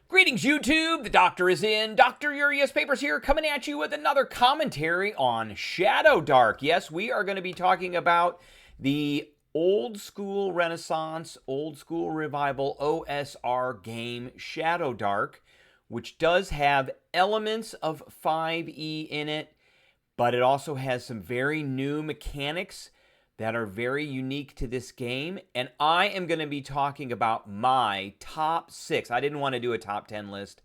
Greetings, YouTube. The doctor is in. Dr. Urias Papers here, coming at you with another commentary on Shadowdark. Yes, we are going to be talking about the old school Renaissance, old school revival OSR game Shadowdark, which does have elements of 5e in it, but it also has some very new mechanics that are very unique to this game. And I am going to be talking about my top 6. I didn't want to do a top 10 list.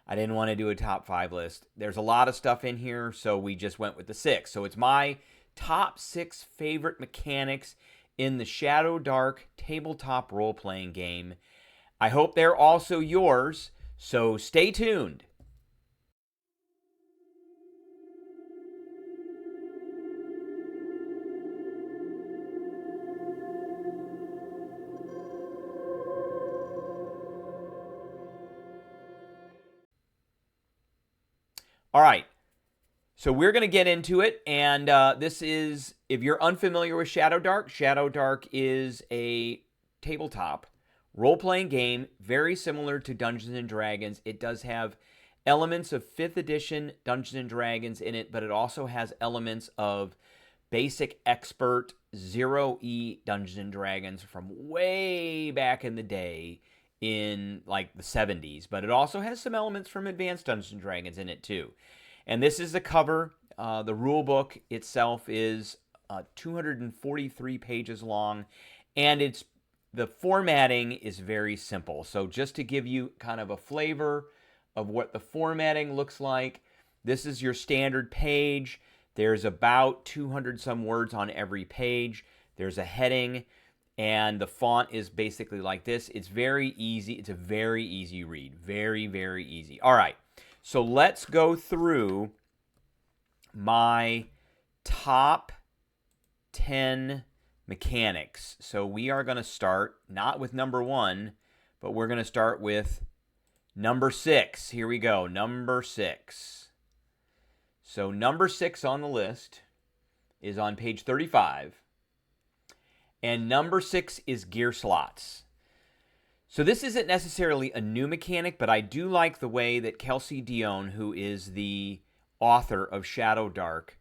I didn't want to do a top 5 list. There's a lot of stuff in here, so we just went with the 6. So it's my top 6 favorite mechanics in the Shadowdark tabletop role-playing game. I hope they're also yours, so stay tuned. All right, so we're going to get into it, and this is, if you're unfamiliar with Shadowdark, Shadowdark is a tabletop role-playing game, very similar to Dungeons & Dragons. It does have elements of 5th edition Dungeons & Dragons in it, but it also has elements of basic expert 0e Dungeons & Dragons from way back in the day, in like the 70s, but it also has some elements from Advanced Dungeons & Dragons in it too. And this is the cover. The rule book itself is 243 pages long, and the formatting is very simple. So just to give you kind of a flavor of what the formatting looks like, this is your standard page. There's about 200 some words on every page. There's a heading, and the font is basically like this. It's very easy. It's a very easy read. Very, very easy. All right. So let's go through my top 10 mechanics. So we are going to start not with number 1, but we're going to start with number 6. Here we go. Number 6. So number 6 on the list is on page 35. And number 6 is gear slots. So this isn't necessarily a new mechanic, but I do like the way that Kelsey Dion, who is the author of Shadowdark,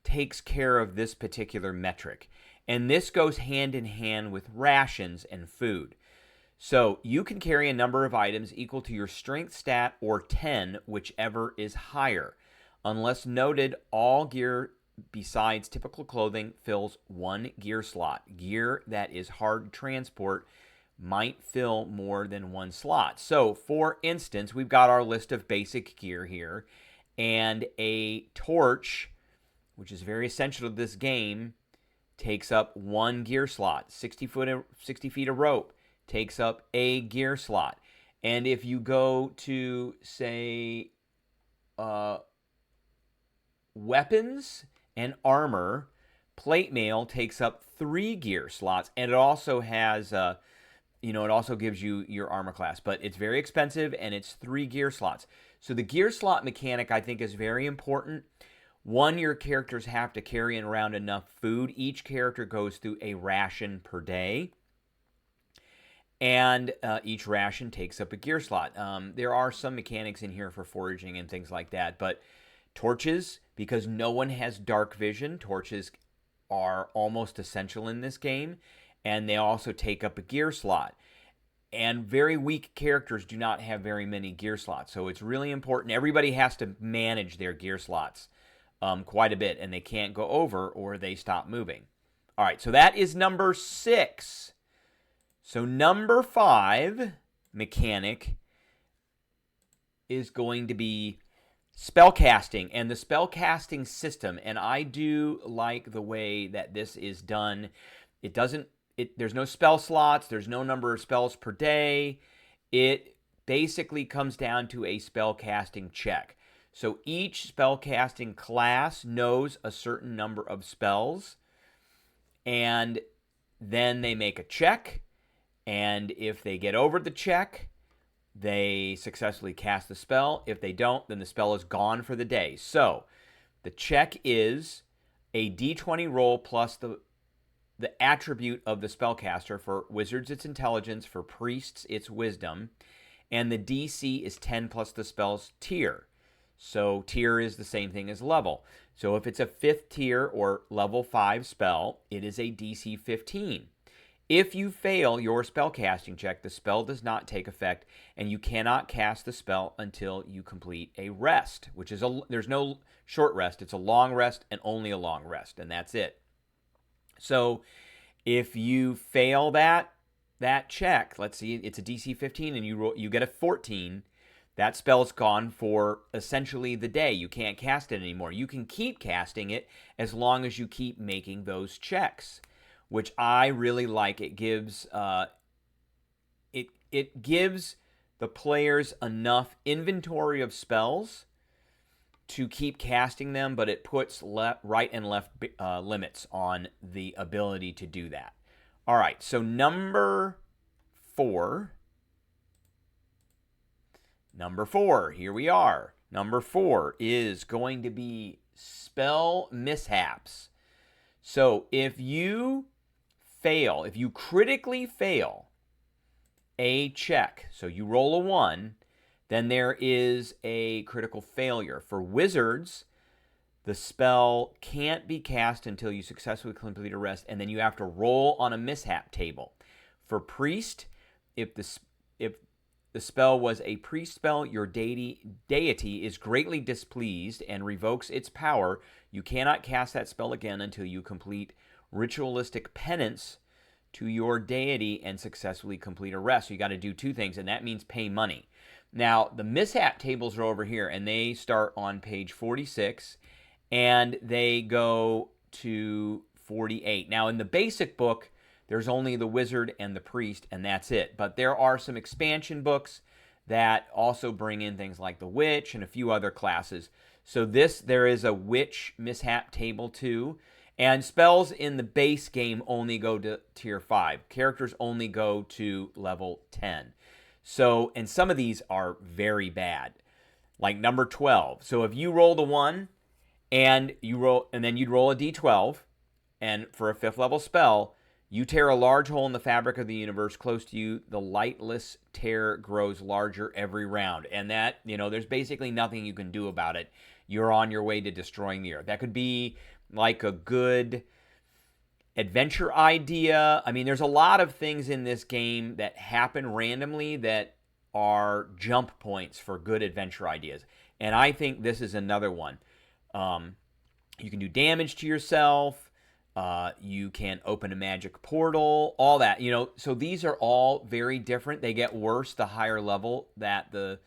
takes care of this particular metric. And this goes hand in hand with rations and food. So you can carry a number of items equal to your strength stat or 10, whichever is higher. Unless noted, all gear besides typical clothing fills 1 gear slot. Gear that is hard to transport might fill more than 1 slot. So, for instance, we've got our list of basic gear here, and a torch, which is very essential to this game, takes up 1 gear slot. 60 feet of rope takes up a gear slot. And if you go to, say, weapons and armor, plate mail takes up 3 gear slots, and it also has it also gives you your armor class, but it's very expensive, and it's 3 gear slots. So the gear slot mechanic, I think, is very important. One, your characters have to carry around enough food. Each character goes through a ration per day, and each ration takes up a gear slot. There are some mechanics in here for foraging and things like that, but torches, because no one has dark vision, torches are almost essential in this game, and they also take up a gear slot. And very weak characters do not have very many gear slots, so it's really important. Everybody has to manage their gear slots quite a bit, and they can't go over or they stop moving. All right, so that is number 6. So number 5 mechanic is going to be spellcasting and the spellcasting system. And I do like the way that this is done. There's no spell slots. There's no number of spells per day. It basically comes down to a spellcasting check. So each spellcasting class knows a certain number of spells, and then they make a check. And if they get over the check, they successfully cast the spell. If they don't, then the spell is gone for the day. So the check is a d20 roll plus the attribute of the spellcaster. For wizards, it's intelligence. For priests, it's wisdom. and the DC is 10 plus the spell's tier. So tier is the same thing as level. So if it's a 5th tier or level 5 spell, it is a DC 15. If you fail your spellcasting check, the spell does not take effect, and you cannot cast the spell until you complete a rest, which is there's no short rest. It's a long rest and only a long rest, and that's it. So if you fail that check, let's see, it's a DC 15 and you get a 14, that spell's gone for essentially the day. You can't cast it anymore. You can keep casting it as long as you keep making those checks, which I really like. It gives it gives the players enough inventory of spells to keep casting them, but it puts right and left limits on the ability to do that. All right, so number 4, here we are. Number 4 is going to be spell mishaps. So if you critically fail a check, so you roll a 1, then there is a critical failure. For wizards, the spell can't be cast until you successfully complete a rest, and then you have to roll on a mishap table. For priest, if the spell was a priest spell, your deity is greatly displeased and revokes its power. You cannot cast that spell again until you complete ritualistic penance to your deity and successfully complete a rest. So you got to do 2 things, and that means pay money. Now, the mishap tables are over here, and they start on page 46, and they go to 48. Now, in the basic book, there's only the wizard and the priest, and that's it. But there are some expansion books that also bring in things like the witch and a few other classes. So there is a witch mishap table too. And spells in the base game only go to tier 5. Characters only go to level 10. So, and some of these are very bad. Like number 12. So if you roll the 1 and then you'd roll a d12, and for a 5th level spell, you tear a large hole in the fabric of the universe close to you. The lightless tear grows larger every round. And that, there's basically nothing you can do about it. You're on your way to destroying the earth. That could be like a good adventure idea. I mean, there's a lot of things in this game that happen randomly that are jump points for good adventure ideas. And I think this is another one. You can do damage to yourself. You can open a magic portal, all that, so these are all very different. They get worse the higher level that the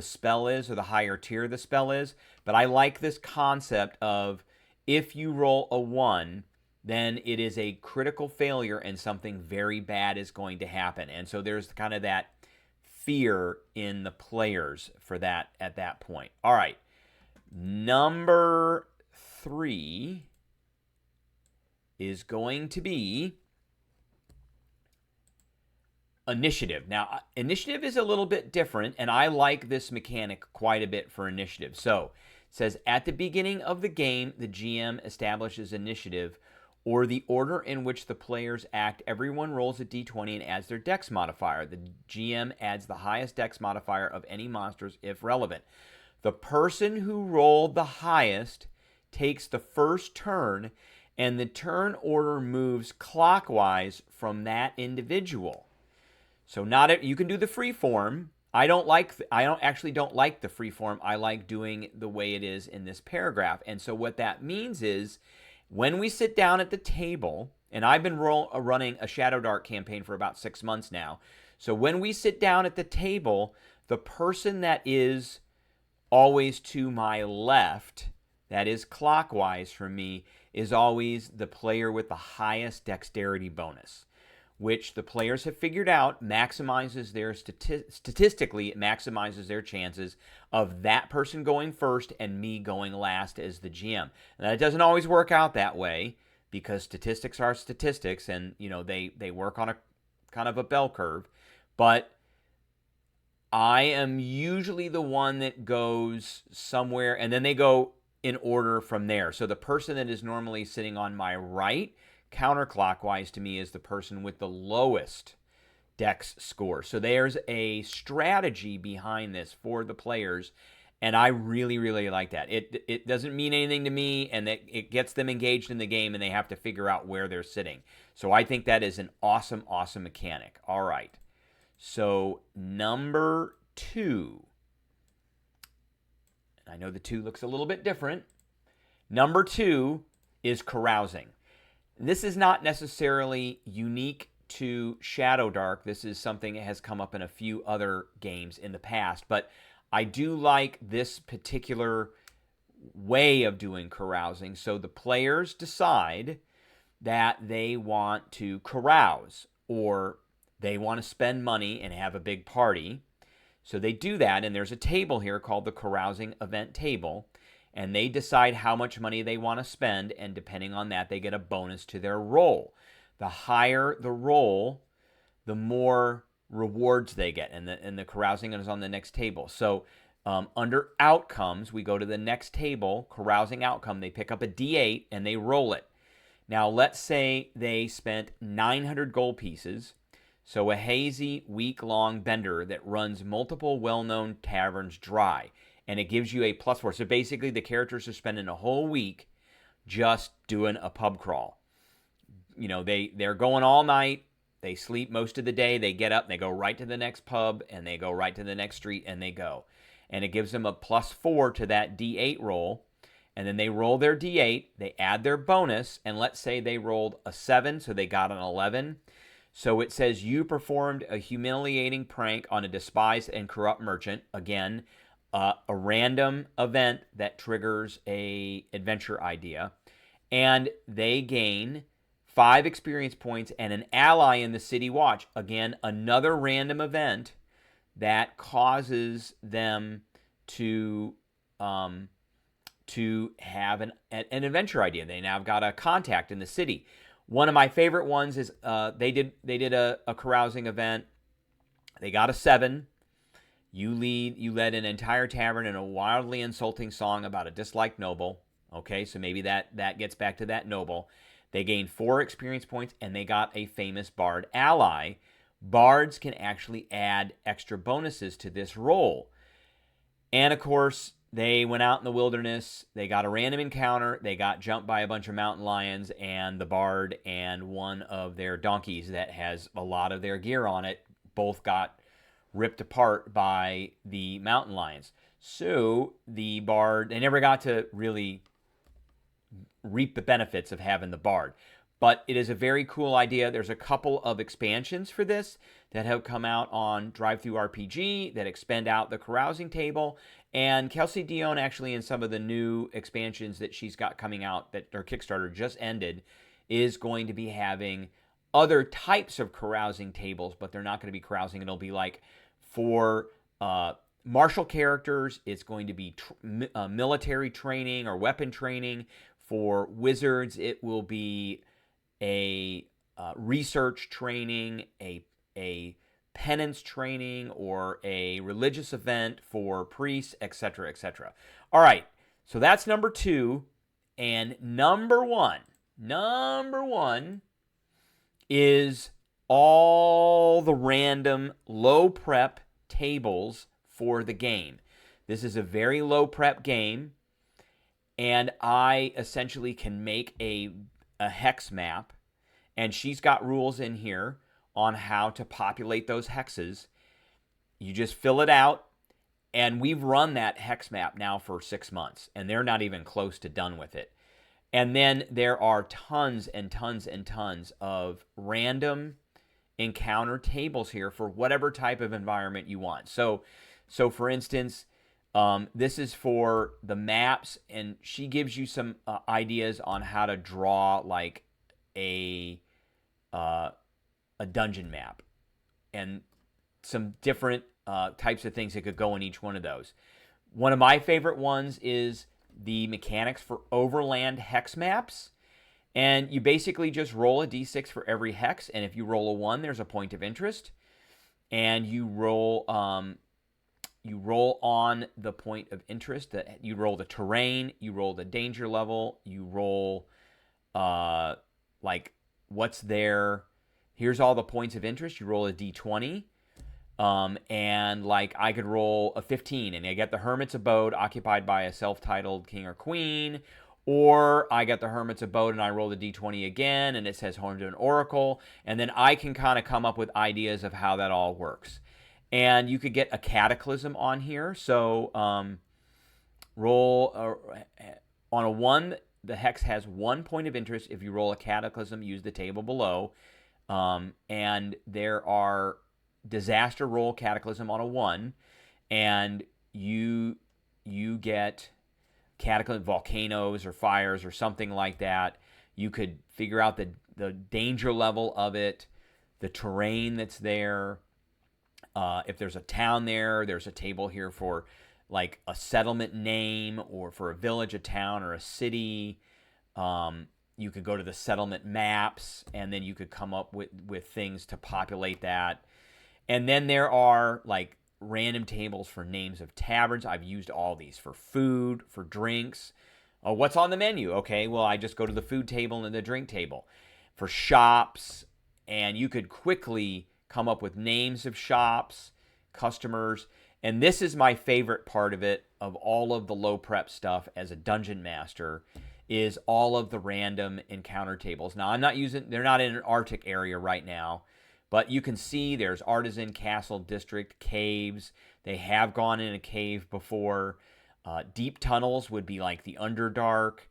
spell is, or the higher tier the spell is. But I like this concept of, if you roll a 1, then it is a critical failure and something very bad is going to happen. And so there's kind of that fear in the players for that at that point. All right, number 3 is going to be initiative. Now, initiative is a little bit different, and I like this mechanic quite a bit for initiative. So it says, at the beginning of the game, the GM establishes initiative, or the order in which the players act. Everyone rolls a d20 and adds their dex modifier. The GM adds the highest dex modifier of any monsters if relevant. The person who rolled the highest takes the first turn, and the turn order moves clockwise from that individual. So you can do the free form. I don't actually like the free form. I like doing the way it is in this paragraph. And so what that means is, when we sit down at the table, and I've been running a Shadowdark campaign for about 6 months now. So when we sit down at the table, the person that is always to my left, that is clockwise from me, is always the player with the highest dexterity bonus, which the players have figured out maximizes their statistically, it maximizes their chances of that person going first and me going last as the GM. Now, it doesn't always work out that way, because statistics are statistics, and they work on a kind of a bell curve. But I am usually the one that goes somewhere, and then they go in order from there. So the person that is normally sitting on my right, counterclockwise to me, is the person with the lowest dex score. So there's a strategy behind this for the players, and I really, really like that. It doesn't mean anything to me, and it gets them engaged in the game, and they have to figure out where they're sitting. So I think that is an awesome, awesome mechanic. All right. So number 2. I know the 2 looks a little bit different. Number 2 is carousing. This is not necessarily unique to Shadowdark. This is something that has come up in a few other games in the past, but I do like this particular way of doing carousing. So the players decide that they want to carouse, or they want to spend money and have a big party. So they do that, and there's a table here called the carousing event table, and they decide how much money they want to spend, and depending on that, they get a bonus to their roll. The higher the roll, the more rewards they get, and the carousing is on the next table. So under outcomes, we go to the next table, carousing outcome. They pick up a D8 and they roll it. Now, let's say they spent 900 gold pieces. So a hazy, week-long bender that runs multiple well-known taverns dry, and it gives you a +4. So basically, the characters are spending a whole week just doing a pub crawl. You know, they're going all night. They sleep most of the day. They get up, and they go right to the next pub, and they go right to the next street, and they go. And it gives them a +4 to that D8 roll. And then they roll their D8. They add their bonus, and let's say they rolled a 7, so they got an 11. So it says you performed a humiliating prank on a despised and corrupt merchant. Again, a random event that triggers a adventure idea. And they gain 5 experience points and an ally in the city watch. Again, another random event that causes them to have an adventure idea. They now got a contact in the city. One of my favorite ones is they did a carousing event. They got a 7. You led an entire tavern in a wildly insulting song about a disliked noble. Okay, so maybe that gets back to that noble. They gained 4 experience points, and they got a famous bard ally. Bards can actually add extra bonuses to this roll. And of course, they went out in the wilderness. They got a random encounter. They got jumped by a bunch of mountain lions, and the bard and one of their donkeys that has a lot of their gear on it both got ripped apart by the mountain lions. So the bard, they never got to really reap the benefits of having the bard. But it is a very cool idea. There's a couple of expansions for this that have come out on DriveThruRPG that expand out the carousing table. And Kelsey Dion, actually, in some of the new expansions that she's got coming out, that her Kickstarter just ended, is going to be having other types of carousing tables, but they're not going to be carousing. It'll be like for martial characters, it's going to be military training or weapon training. For wizards, it will be a research training, a penance training, or a religious event for priests, etc., etc. All right, so that's number 2. And number one is all the random low prep tables for the game. This is a very low prep game, and I essentially can make a hex map, and she's got rules in here on how to populate those hexes. You just fill it out, and we've run that hex map now for 6 months, and they're not even close to done with it. And then there are tons and tons and tons of random encounter tables here for whatever type of environment you want. So for instance, this is for the maps, and she gives you some ideas on how to draw like a dungeon map, and some different types of things that could go in each one of those. One of my favorite ones is the mechanics for overland hex maps, and you basically just roll a d6 for every hex, and if you roll a 1, there's a point of interest, and you roll on the point of interest. That you roll the terrain, you roll the danger level, you roll like what's there. here's all the points of interest. You roll a d20. And like I could roll a 15 and I get the hermit's abode occupied by a self-titled king or queen, or I get the hermit's abode and I roll the d20 again and it says home to an oracle, and then I can kind of come up with ideas of how that all works. And you could get a cataclysm on here. So roll on a 1, the hex has 1 point of interest. If you roll a cataclysm, use the table below. And there are disaster roll cataclysm on a 1, and you get cataclysm, volcanoes or fires or something like that. You could figure out the danger level of it, the terrain that's there. If there's a town there, there's a table here for like a settlement name, or for a village, a town, or a city. You could go to the settlement maps, and then you could come up with things to populate that. And then there are like random tables for names of taverns. I've used all these for food, for drinks. What's on the menu? Okay, well, I just go to the food table and the drink table. For shops, and you could quickly come up with names of shops, customers. And this is my favorite part of it, of all of the low prep stuff as a dungeon master, is all of the random encounter tables. Now, they're not in an Arctic area right now, but you can see there's artisan, castle, district, caves. They have gone in a cave before. Deep tunnels would be like the Underdark.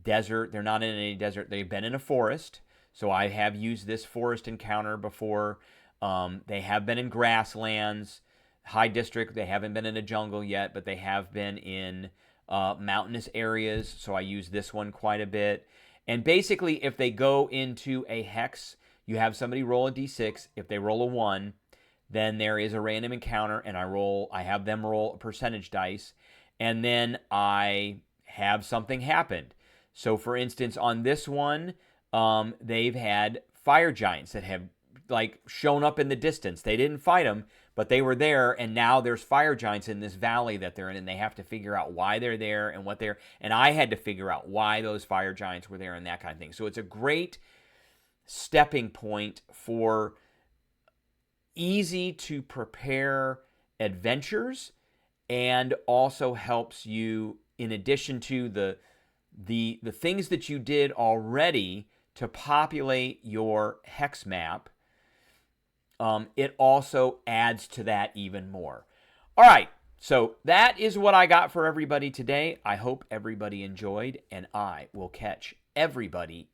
Desert, they're not in any desert. They've been in a forest. So I have used this forest encounter before. They have been in grasslands. High district, they haven't been in a jungle yet, but they have been in mountainous areas. So I use this one quite a bit. And basically, if they go into a hex, you have somebody roll a d6. If they roll a 1, then there is a random encounter, and I have them roll a percentage dice, and then I have something happen. So, for instance, on this one, they've had fire giants that have like shown up in the distance. They didn't fight them, but they were there, and now there's fire giants in this valley that they're in, and they have to figure out why they're there and what they're. And I had to figure out why those fire giants were there and that kind of thing. So it's a great stepping point for easy to prepare adventures, and also helps you, in addition to the things that you did already to populate your hex map, it also adds to that even more. All right, so that is what I got for everybody today. I hope everybody enjoyed, and I will catch everybody